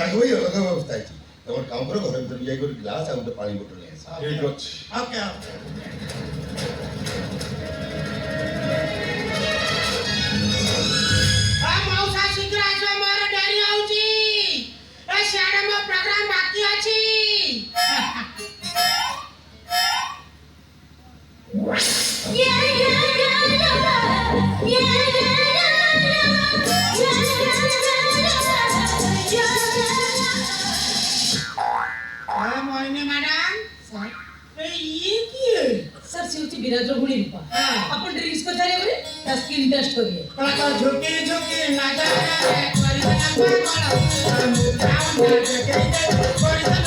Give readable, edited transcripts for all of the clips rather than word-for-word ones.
ତାଙ୍କୁ ବି ଅଲଗା ବ୍ୟବସ୍ଥା ହେଇଛି। ତମର କାମ କର, ଘର ଭିତରକୁ ଯାଇ ଗୋଟେ ଗ୍ଲାସ୍ ଆଉ ଗୋଟେ ପାଣି ବୋତଲ ନେଇ ଆସ। ଠିକ୍ ଅଛି। Okay okay. ମଉସା ଶୀଘ୍ର ଆସ, ମୋର ଡେରି ହଉଛି। ସିଆଡ଼େ ମୋ ପ୍ରୋଗ୍ରାମ ବାକି ଅଛି। मोहिनी मैडम ये की है? सर सिउची बिराजर गुणी रूपा अपन ड्रिंक्स को थारे बरे ता स्किन टेस्ट करिए तो झुकी झुकी नजर करी ना पागल मुद्दा मुद्दा के करी ना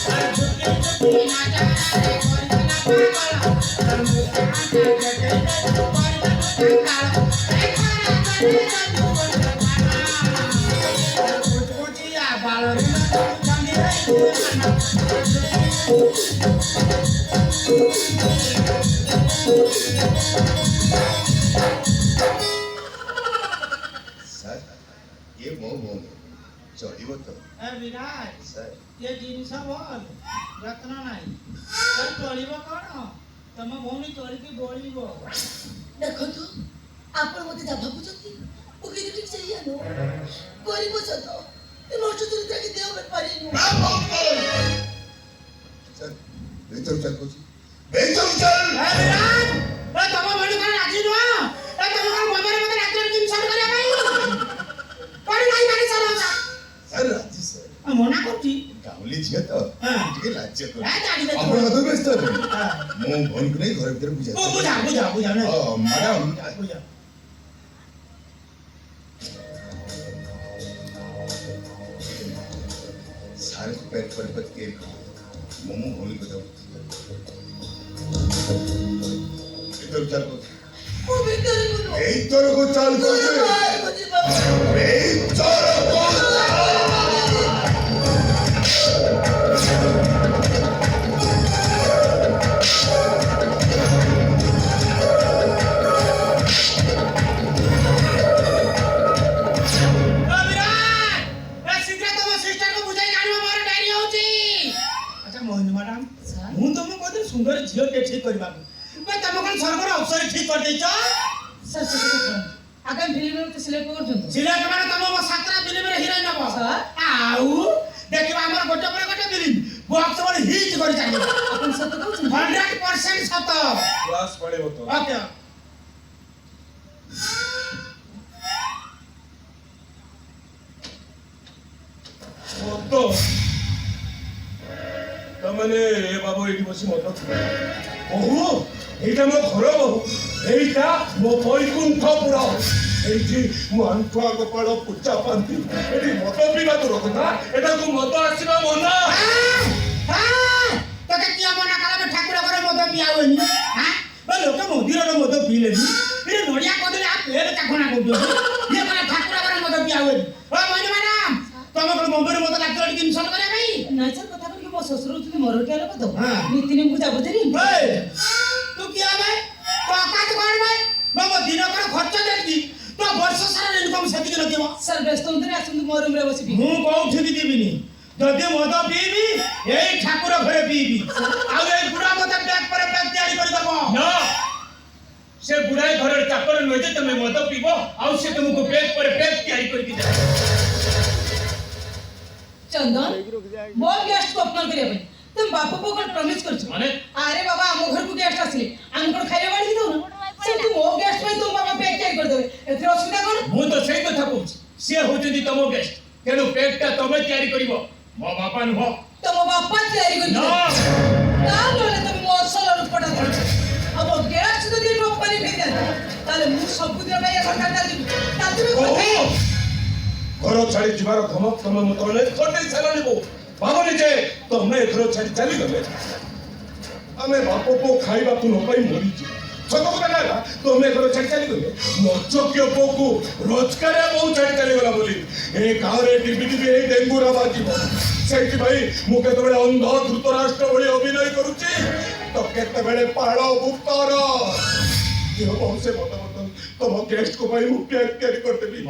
पागल झुकी झुकी नजर करी ना पागल मुद्दा मुद्दा के करी ना पागल कुचिया बाल सर ये मो चढ़िब तो विराट सर ये जिनस भल रत्न नहीं चलिब कौन तुम भौणी चलिकी बोलिब देखो तो आपण मते जा भाबुचंती ओके ठीक चाहिए नो गरीब छ तो ए नष्ट चरित्र के देव में पारिनु सर भीतर चल कुछ भीतर चल विराट तुम भौणी कौन राजी नो तुम कौन मोबाइल मते डाक्टर की इंसान करिया भाई कौन नहीं माने सर सर राजी सर मना करती गावली झिया तो ठीक लाज्य कर गाड़ी दे आपण मत व्यस्त मो फोन को नहीं घर भीतर बुझा बुझा ना मैडम बुझा सारे को पैक पर के मोमो होली को दो भीतर चल को ओ भीतर को भीतर को चल को भीतर को सुंदर झील के ठीक करबा मैं तम कोन सरकार अफसर ठीक कर देछ सर सर आगामी फिल्म में तो सिलेक्ट कर दो सिलेक्ट माने तम मो सातरा फिल्म रे हीरोइन नब सर आउ देखिबा हमर गोटे पर गोटे फिल्म बॉक्स वाली हिट कर चाहिए अपन सत कहू 100% सत क्लास पड़े हो तो ओके तो तमने ए बाबू एठी बसी मत बहु एटा मो घर बहु एटा मो बैकुंठपुर एठी मो अंठुआ गोपाल पूजा पांती एठी मत पीवा तो रखना एटा को मत आसीबा मना तो के किया मना करा में ठाकुर घर मद पियावनी हां बे लोक मंदिर रो मद पीलेनी ए नडिया कदले आ पेड़ काखना को दियो ये माने ठाकुर घर मद पियावनी ओ मनी मैडम तुम को मुंबई मद लागतो कि इंसान करे भाई ना सर कथा करके मो ससुर तुम मरोटिया लोक तो हां नीति नियम को जाबो देरी तू किया भाई तो औकात कोन भाई बाबा दिन कर खर्च देखी तो वर्ष सारा इनकम सेति के नथिबो सर व्यस्त होते आसुन मो रूम रे बसी मु कोठी भी देबिनी जदि मद पीबी एई ठाकुर घरे पीबी आ ए बुढ़ा मते पैक पर पैक तैयारी कर दबो ना से बुढ़ाई घर चाकर न जे तमे मद पीबो आ से तुमको पेट पर पेट तैयारी करके दे चंदन मो गेस्ट को अपमान करिया भाई तुम बापू को कोन प्रॉमिस कर छ माने अरे बाबा हम घर को गेस्ट आसले हम कोन खाइले बाड़ी दो ना से तू मो गेस्ट में तुम बाबा पैक तैयारी कर देबे एथि असुविधा कोन मु तो सही कथा कहूछ से होचंदी तमो गेस्ट तेनु पेट का तमे तैयारी करिवो मो बापा न हो तो मो बापा तैयारी कर ना ना बोले तुम मो असल और पटा कर अब गेस्ट तो दिन टॉप करी फेर दे ताले मु सब दिन भाई घंटा ता तुम ओहो घर छाड़ी जीवार धमक तमे मत ले छोटे सालानी को बाबा जे तमे घर छाड़ी चली गले हमें बापो को खाइबा तू न पाई मरी जी सतो को ना तमे घर छाड़ी चली गले नचक्य पोकु रोजगार बहु छाड़ी चली गला बोली ए गांव रे टीवी ए डेंगू रा बाजीबो सेठी भाई मु केते बेले अंध धृतराष्ट्र भली अभिनय करूची तो केते बेले पाळो भूतर दियो बहु से मत तुम गेस्ट को भाई मुख्य तैयारी करते भी